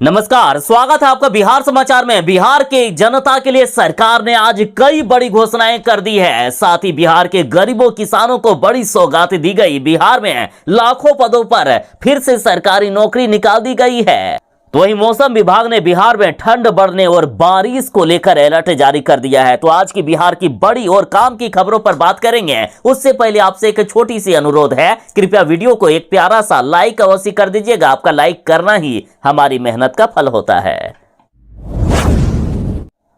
नमस्कार, स्वागत है आपका बिहार समाचार में। बिहार के जनता के लिए सरकार ने आज कई बड़ी घोषणाएं कर दी है। साथ ही बिहार के गरीबों किसानों को बड़ी सौगात दी गई। बिहार में लाखों पदों पर फिर से सरकारी नौकरी निकाल दी गई है। तो वहीं मौसम विभाग ने बिहार में ठंड बढ़ने और बारिश को लेकर अलर्ट जारी कर दिया है। तो आज की बिहार की बड़ी और काम की खबरों पर बात करेंगे। उससे पहले आपसे एक छोटी सी अनुरोध है, कृपया वीडियो को एक प्यारा सा लाइक अवश्य कर दीजिएगा। आपका लाइक करना ही हमारी मेहनत का फल होता है।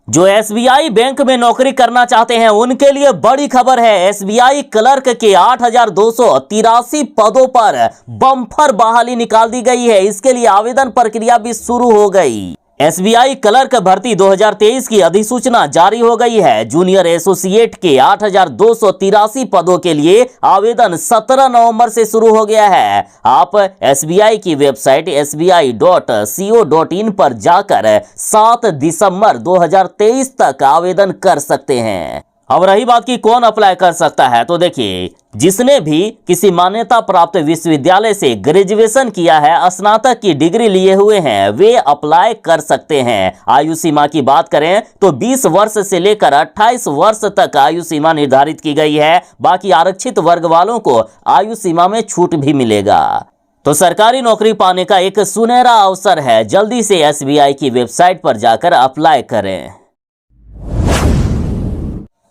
जो एसबीआई बैंक में नौकरी करना चाहते हैं उनके लिए बड़ी खबर है। एसबीआई क्लर्क के 8,283 पदों पर बम्पर बहाली निकाल दी गई है। इसके लिए आवेदन प्रक्रिया भी शुरू हो गई। एसबीआई क्लर्क भर्ती 2023 की अधिसूचना जारी हो गई है। जूनियर एसोसिएट के 8,283 पदों के लिए आवेदन 17 नवंबर से शुरू हो गया है। आप एसबीआई की वेबसाइट sbi.co.in पर जाकर 7 दिसंबर 2023 तक आवेदन कर सकते हैं। अब रही बात की कौन अप्लाई कर सकता है, तो देखिए, जिसने भी किसी मान्यता प्राप्त विश्वविद्यालय से ग्रेजुएशन किया है, स्नातक की डिग्री लिए हुए हैं, वे अप्लाई कर सकते हैं। आयु सीमा की बात करें तो 20 वर्ष से लेकर 28 वर्ष तक आयु सीमा निर्धारित की गई है। बाकी आरक्षित वर्ग वालों को आयु सीमा में छूट भी मिलेगा। तो सरकारी नौकरी पाने का एक सुनहरा अवसर है। जल्दी से एसबीआई की वेबसाइट पर जाकर अप्लाई करें।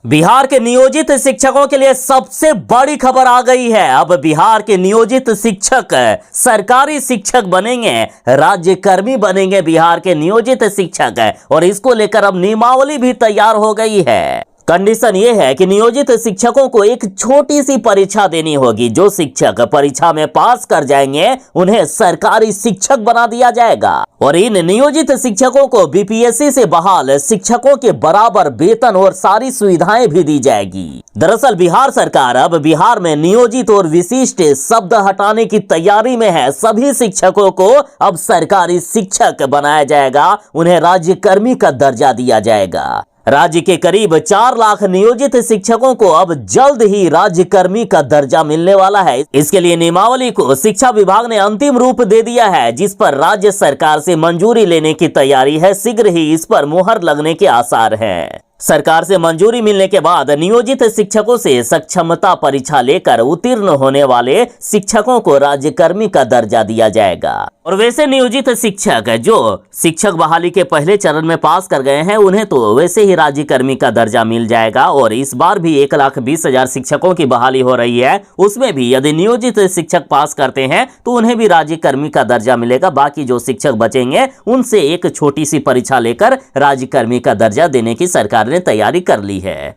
बिहार के नियोजित शिक्षकों के लिए सबसे बड़ी खबर आ गई है। अब बिहार के नियोजित शिक्षक सरकारी शिक्षक बनेंगे, राज्यकर्मी बनेंगे बिहार के नियोजित शिक्षक। और इसको लेकर अब नियमावली भी तैयार हो गई है। कंडीशन ये है कि नियोजित शिक्षकों को एक छोटी सी परीक्षा देनी होगी। जो शिक्षक परीक्षा में पास कर जाएंगे उन्हें सरकारी शिक्षक बना दिया जाएगा। और इन नियोजित शिक्षकों को बीपीएससी से बहाल शिक्षकों के बराबर वेतन और सारी सुविधाएं भी दी जाएगी। दरअसल बिहार सरकार अब बिहार में नियोजित और विशिष्ट शब्द हटाने की तैयारी में है। सभी शिक्षकों को अब सरकारी शिक्षक बनाया जाएगा, उन्हें राज्यकर्मी का दर्जा दिया जाएगा। राज्य के करीब 4 लाख नियोजित शिक्षकों को अब जल्द ही राज्यकर्मी का दर्जा मिलने वाला है। इसके लिए नियमावली को शिक्षा विभाग ने अंतिम रूप दे दिया है, जिस पर राज्य सरकार से मंजूरी लेने की तैयारी है। शीघ्र ही इस पर मुहर लगने के आसार हैं। सरकार से मंजूरी मिलने के बाद नियोजित शिक्षकों से सक्षमता परीक्षा लेकर उत्तीर्ण होने वाले शिक्षकों को राज्यकर्मी का दर्जा दिया जाएगा। और वैसे नियोजित शिक्षक जो शिक्षक बहाली के पहले चरण में पास कर गए हैं उन्हें तो वैसे ही राज्यकर्मी का दर्जा मिल जाएगा। और इस बार भी 1,20,000 शिक्षकों की बहाली हो रही है। उसमें भी यदि नियोजित शिक्षक पास करते हैं तो उन्हें भी राज्यकर्मी का दर्जा मिलेगा। बाकी जो शिक्षक बचेंगे उनसे एक छोटी सी परीक्षा लेकर राज्यकर्मी का दर्जा देने की सरकार ने तैयारी कर ली है।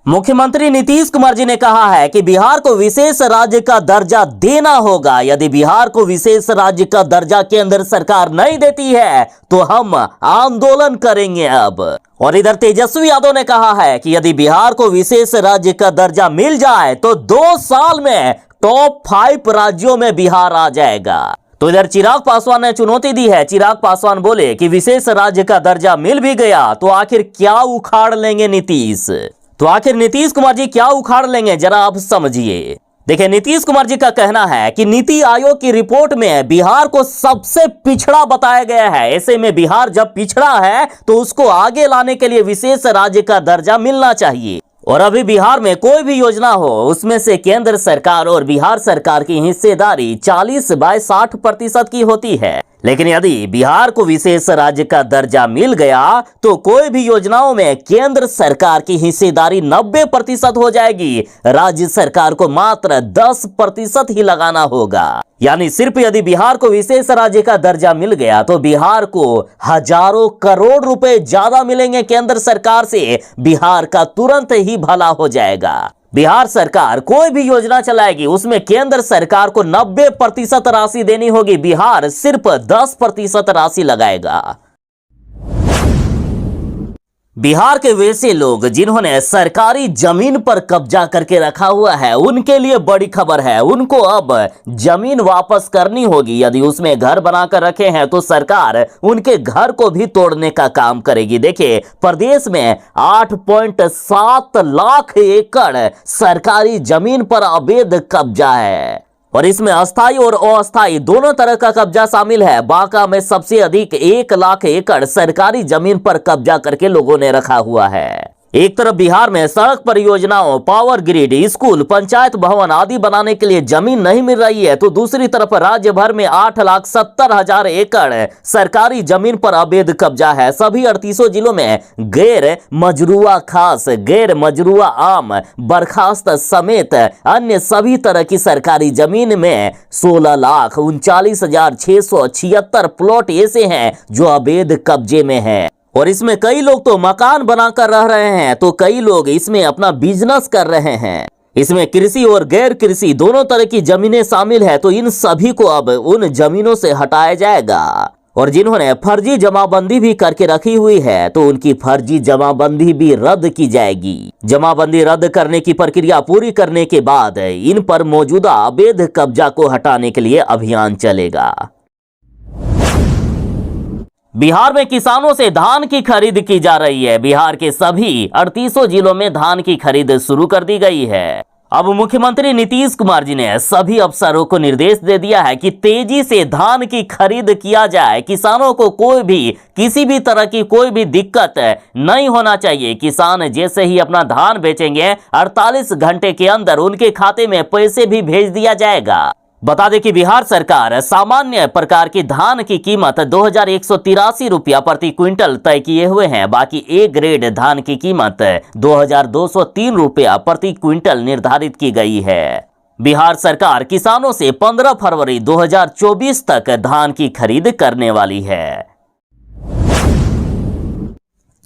मुख्यमंत्री नीतीश कुमार जी ने कहा है कि बिहार को विशेष राज्य का दर्जा देना होगा। यदि बिहार को विशेष राज्य का दर्जा केंद्र सरकार नहीं देती है तो हम आंदोलन करेंगे अब। और इधर तेजस्वी यादव ने कहा है कि यदि बिहार को विशेष राज्य का दर्जा मिल जाए तो 2 साल में टॉप 5 राज्यों में बिहार आ जाएगा। तो इधर चिराग पासवान ने चुनौती दी है। चिराग पासवान बोले कि विशेष राज्य का दर्जा मिल भी गया तो आखिर क्या उखाड़ लेंगे नीतीश। तो आखिर नीतीश कुमार जी क्या उखाड़ लेंगे, जरा आप समझिए। देखिए, नीतीश कुमार जी का कहना है कि नीति आयोग की रिपोर्ट में बिहार को सबसे पिछड़ा बताया गया है। ऐसे में बिहार जब पिछड़ा है तो उसको आगे लाने के लिए विशेष राज्य का दर्जा मिलना चाहिए। और अभी बिहार में कोई भी योजना हो उसमें से केंद्र सरकार और बिहार सरकार की हिस्सेदारी 40/60% की होती है। लेकिन यदि बिहार को विशेष राज्य का दर्जा मिल गया तो कोई भी योजनाओं में केंद्र सरकार की हिस्सेदारी 90% हो जाएगी। राज्य सरकार को मात्र 10% ही लगाना होगा। यानी सिर्फ यदि बिहार को विशेष राज्य का दर्जा मिल गया तो बिहार को हजारों करोड़ रुपए ज्यादा मिलेंगे केंद्र सरकार से। बिहार का तुरंत ही भला हो जाएगा। बिहार सरकार कोई भी योजना चलाएगी उसमें केंद्र सरकार को 90% राशि देनी होगी, बिहार सिर्फ 10% राशि लगाएगा। बिहार के वैसे लोग जिन्होंने सरकारी जमीन पर कब्जा करके रखा हुआ है उनके लिए बड़ी खबर है। उनको अब जमीन वापस करनी होगी। यदि उसमें घर बनाकर रखे हैं तो सरकार उनके घर को भी तोड़ने का काम करेगी। देखिए, प्रदेश में 8.7 लाख एकड़ सरकारी जमीन पर अवैध कब्जा है। और इसमें अस्थायी और अस्थायी दोनों तरह का कब्जा शामिल है। बांका में सबसे अधिक 1 लाख एकड़ सरकारी जमीन पर कब्जा करके लोगों ने रखा हुआ है। एक तरफ बिहार में सड़क परियोजनाओं, पावर ग्रिड, स्कूल, पंचायत भवन आदि बनाने के लिए जमीन नहीं मिल रही है, तो दूसरी तरफ राज्य भर में 8,70,000 एकड़ सरकारी जमीन पर अवैध कब्जा है। सभी 38 जिलों में गैर मजरूआ खास, गैर मजरूआ आम, बर्खास्त समेत अन्य सभी तरह की सरकारी जमीन में 16,39,676 प्लॉट ऐसे हैं जो अवैध कब्जे में हैं। और इसमें कई लोग तो मकान बनाकर रह रहे हैं, तो कई लोग इसमें अपना बिजनेस कर रहे हैं। इसमें कृषि और गैर कृषि दोनों तरह की जमीनें शामिल है, तो इन सभी को अब उन जमीनों से हटाया जाएगा। और जिन्होंने फर्जी जमाबंदी भी करके रखी हुई है, तो उनकी फर्जी जमाबंदी भी रद्द की जाएगी। जमाबंदी रद्द करने की प्रक्रिया पूरी करने के बाद इन पर मौजूदा अवैध कब्जा को हटाने के लिए अभियान चलेगा। बिहार में किसानों से धान की खरीद की जा रही है। बिहार के सभी 38 जिलों में धान की खरीद शुरू कर दी गई है। अब मुख्यमंत्री नीतीश कुमार जी ने सभी अफसरों को निर्देश दे दिया है कि तेजी से धान की खरीद किया जाए। किसानों को कोई भी किसी भी तरह की कोई भी दिक्कत नहीं होना चाहिए। किसान जैसे ही अपना धान बेचेंगे 48 घंटे के अंदर उनके खाते में पैसे भी भेज दिया जाएगा। बता दें कि बिहार सरकार सामान्य प्रकार की धान की कीमत 2,183 रुपया प्रति क्विंटल तय किए हुए हैं। बाकी ए ग्रेड धान की कीमत 2,203 रुपया प्रति क्विंटल निर्धारित की गई है। बिहार सरकार किसानों से 15 फरवरी 2024 तक धान की खरीद करने वाली है।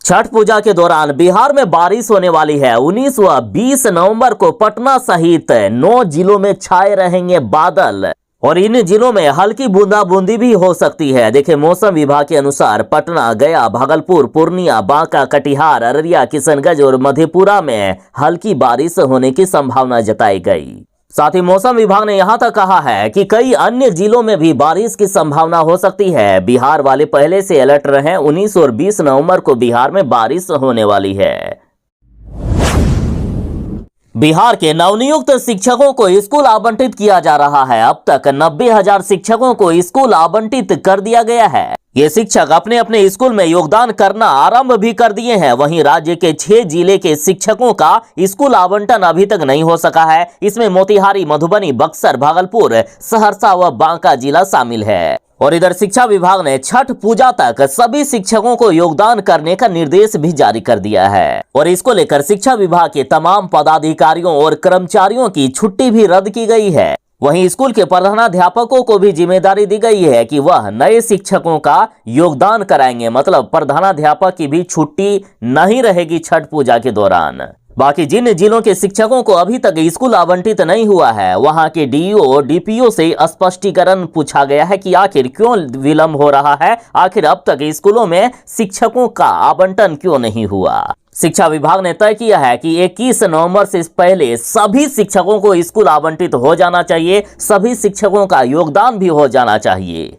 छठ पूजा के दौरान बिहार में बारिश होने वाली है। 19 व 20 नवंबर को पटना सहित 9 जिलों में छाए रहेंगे बादल और इन जिलों में हल्की बूंदाबूंदी भी हो सकती है। देखिए, मौसम विभाग के अनुसार पटना, गया, भागलपुर, पूर्णिया, बांका, कटिहार, अररिया, किशनगंज और मधेपुरा में हल्की बारिश होने की संभावना जताई गई। साथ ही मौसम विभाग ने यहां तक कहा है कि कई अन्य जिलों में भी बारिश की संभावना हो सकती है। बिहार वाले पहले से अलर्ट रहे। 19 और 20 नवंबर को बिहार में बारिश होने वाली है। बिहार के नवनियुक्त शिक्षकों को स्कूल आवंटित किया जा रहा है। अब तक 90,000 शिक्षकों को स्कूल आवंटित कर दिया गया है। ये शिक्षक अपने अपने स्कूल में योगदान करना आरंभ भी कर दिए हैं। वहीं राज्य के 6 जिले के शिक्षकों का स्कूल आवंटन अभी तक नहीं हो सका है। इसमें मोतिहारी, मधुबनी, बक्सर, भागलपुर, सहरसा व बांका जिला शामिल है। और इधर शिक्षा विभाग ने छठ पूजा तक सभी शिक्षकों को योगदान करने का निर्देश भी जारी कर दिया है। और इसको लेकर शिक्षा विभाग के तमाम पदाधिकारियों और कर्मचारियों की छुट्टी भी रद्द की गई है। वहीं स्कूल के प्रधानाध्यापकों को भी जिम्मेदारी दी गई है कि वह नए शिक्षकों का योगदान कराएंगे। मतलब प्रधानाध्यापक की भी छुट्टी नहीं रहेगी छठ पूजा के दौरान। बाकी जिन जिलों के शिक्षकों को अभी तक स्कूल आवंटित नहीं हुआ है, वहां के डीईओ, डीपीओ से स्पष्टीकरण पूछा गया है कि आखिर क्यों विलंब हो रहा है, आखिर अब तक स्कूलों में शिक्षकों का आवंटन क्यों नहीं हुआ। शिक्षा विभाग ने तय किया है कि 21 नवंबर से पहले सभी शिक्षकों को स्कूल आवंटित हो जाना चाहिए, सभी शिक्षकों का योगदान भी हो जाना चाहिए।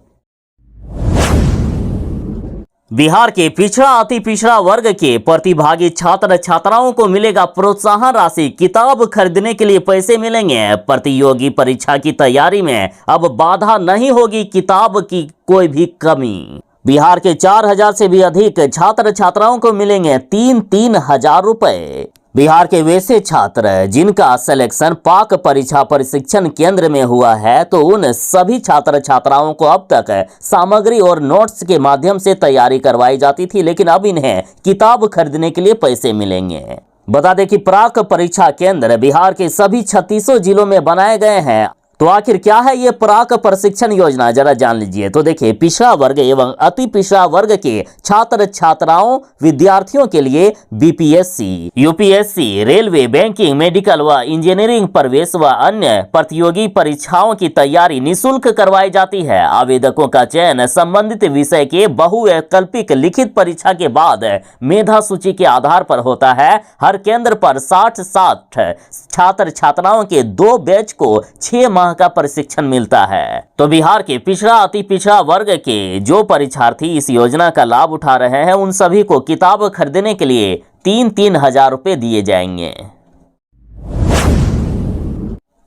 बिहार के पिछड़ा अति पिछड़ा वर्ग के प्रतिभागी छात्र छात्राओं को मिलेगा प्रोत्साहन राशि। किताब खरीदने के लिए पैसे मिलेंगे। प्रतियोगी परीक्षा की तैयारी में अब बाधा नहीं होगी किताब की कोई भी कमी। बिहार के 4,000 से भी अधिक छात्र छात्राओं को मिलेंगे 3-3 हजार रुपए। बिहार के वैसे छात्र जिनका सिलेक्शन पाक परीक्षा प्रशिक्षण केंद्र में हुआ है, तो उन सभी छात्र छात्राओं को अब तक सामग्री और नोट्स के माध्यम से तैयारी करवाई जाती थी, लेकिन अब इन्हें किताब खरीदने के लिए पैसे मिलेंगे। बता दें कि प्राक परीक्षा केंद्र बिहार के सभी 36 जिलों में बनाए गए हैं। तो आखिर क्या है ये प्राक प्रशिक्षण योजना, जरा जान लीजिए। तो देखिए, पिछड़ा वर्ग एवं अति पिछड़ा वर्ग के छात्र छात्राओं विद्यार्थियों के लिए BPSC, UPSC, railway, banking, medical व इंजीनियरिंग प्रवेश व अन्य प्रतियोगी परीक्षाओं की तैयारी निःशुल्क करवाई जाती है। आवेदकों का चयन संबंधित विषय के बहुवैकल्पिक लिखित परीक्षा के बाद मेधा सूची के आधार पर होता है। हर केंद्र पर 60 छात्र छात्राओं के 2 बैच को 6 माह का प्रशिक्षण मिलता है। तो बिहार के पिछड़ा अति पिछड़ा वर्ग के जो परीक्षार्थी इस योजना का लाभ उठा रहे हैं, उन सभी को किताब खरीदने के लिए 3-3 हजार रुपए दिए जाएंगे।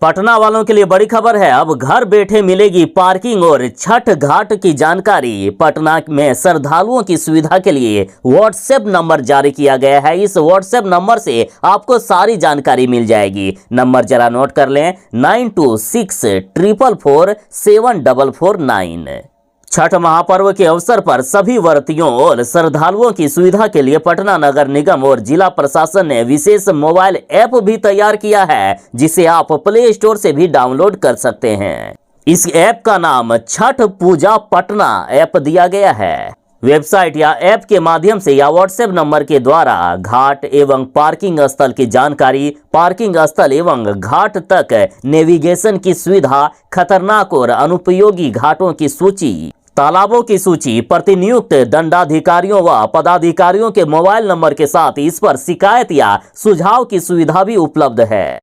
पटना वालों के लिए बड़ी खबर है। अब घर बैठे मिलेगी पार्किंग और छठ घाट की जानकारी। पटना में श्रद्धालुओं की सुविधा के लिए व्हाट्सएप नंबर जारी किया गया है। इस व्हाट्सएप नंबर से आपको सारी जानकारी मिल जाएगी। नंबर जरा नोट कर लें, 9264447449। छठ महापर्व के अवसर पर सभी व्रतियों और श्रद्धालुओं की सुविधा के लिए पटना नगर निगम और जिला प्रशासन ने विशेष मोबाइल ऐप भी तैयार किया है, जिसे आप प्ले स्टोर से भी डाउनलोड कर सकते हैं। इस ऐप का नाम छठ पूजा पटना ऐप दिया गया है। वेबसाइट या ऐप के माध्यम से या व्हाट्सएप नंबर के द्वारा घाट एवं पार्किंग स्थल की जानकारी, पार्किंग स्थल एवं घाट तक नेविगेशन की सुविधा, खतरनाक और अनुपयोगी घाटों की सूची, तालाबों की सूची, प्रतिनियुक्त दंडाधिकारियों व पदाधिकारियों के मोबाइल नंबर के साथ इस पर शिकायत या सुझाव की सुविधा भी उपलब्ध है।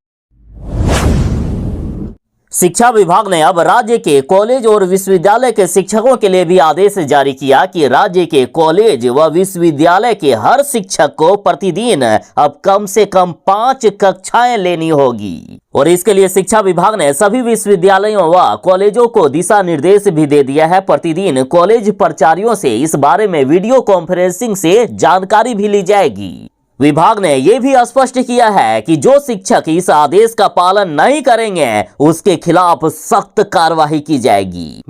शिक्षा विभाग ने अब राज्य के कॉलेज और विश्वविद्यालय के शिक्षकों के लिए भी आदेश जारी किया कि राज्य के कॉलेज व विश्वविद्यालय के हर शिक्षक को प्रतिदिन अब कम से कम 5 कक्षाएं लेनी होगी। और इसके लिए शिक्षा विभाग ने सभी विश्वविद्यालयों व कॉलेजों को दिशा निर्देश भी दे दिया है। प्रतिदिन कॉलेज प्राचार्यों से इस बारे में वीडियो कॉन्फ्रेंसिंग से जानकारी भी ली जाएगी। विभाग ने यह भी स्पष्ट किया है कि जो शिक्षक इस आदेश का पालन नहीं करेंगे उसके खिलाफ सख्त कार्रवाई की जाएगी।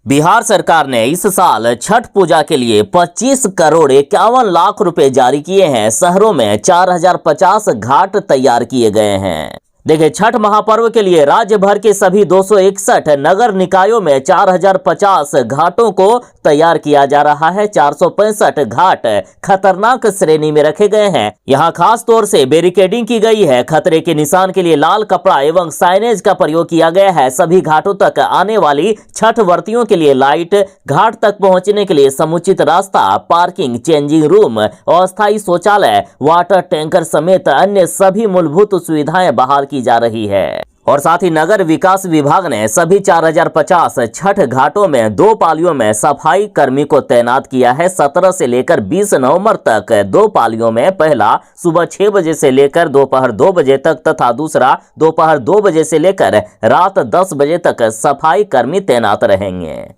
बिहार सरकार ने इस साल छठ पूजा के लिए 25 करोड़ 51 लाख रुपए जारी किए हैं। शहरों में 4050 घाट तैयार किए गए हैं। देखिए, छठ महापर्व के लिए राज्य भर के सभी 261 नगर निकायों में 4050 घाटों को तैयार किया जा रहा है। 465 घाट खतरनाक श्रेणी में रखे गए हैं। यहां खास तौर से बैरिकेडिंग की गई है। खतरे के निशान के लिए लाल कपड़ा एवं साइनेज का प्रयोग किया गया है। सभी घाटों तक आने वाली छठ व्रतियों के लिए लाइट, घाट तक पहुंचने के लिए समुचित रास्ता, पार्किंग, चेंजिंग रूम, अस्थायी शौचालय, वाटर टैंकर समेत अन्य सभी मूलभूत सुविधाएं बहाल की जा रही है। और साथ ही नगर विकास विभाग ने सभी 4050 छठ घाटों में 2 पालियों में सफाई कर्मी को तैनात किया है। 17 से लेकर 20 नवंबर तक 2 पालियों में, पहला सुबह 6 बजे से लेकर दोपहर 2 बजे तक तथा दूसरा दोपहर 2 बजे से लेकर रात 10 बजे तक सफाई कर्मी तैनात रहेंगे।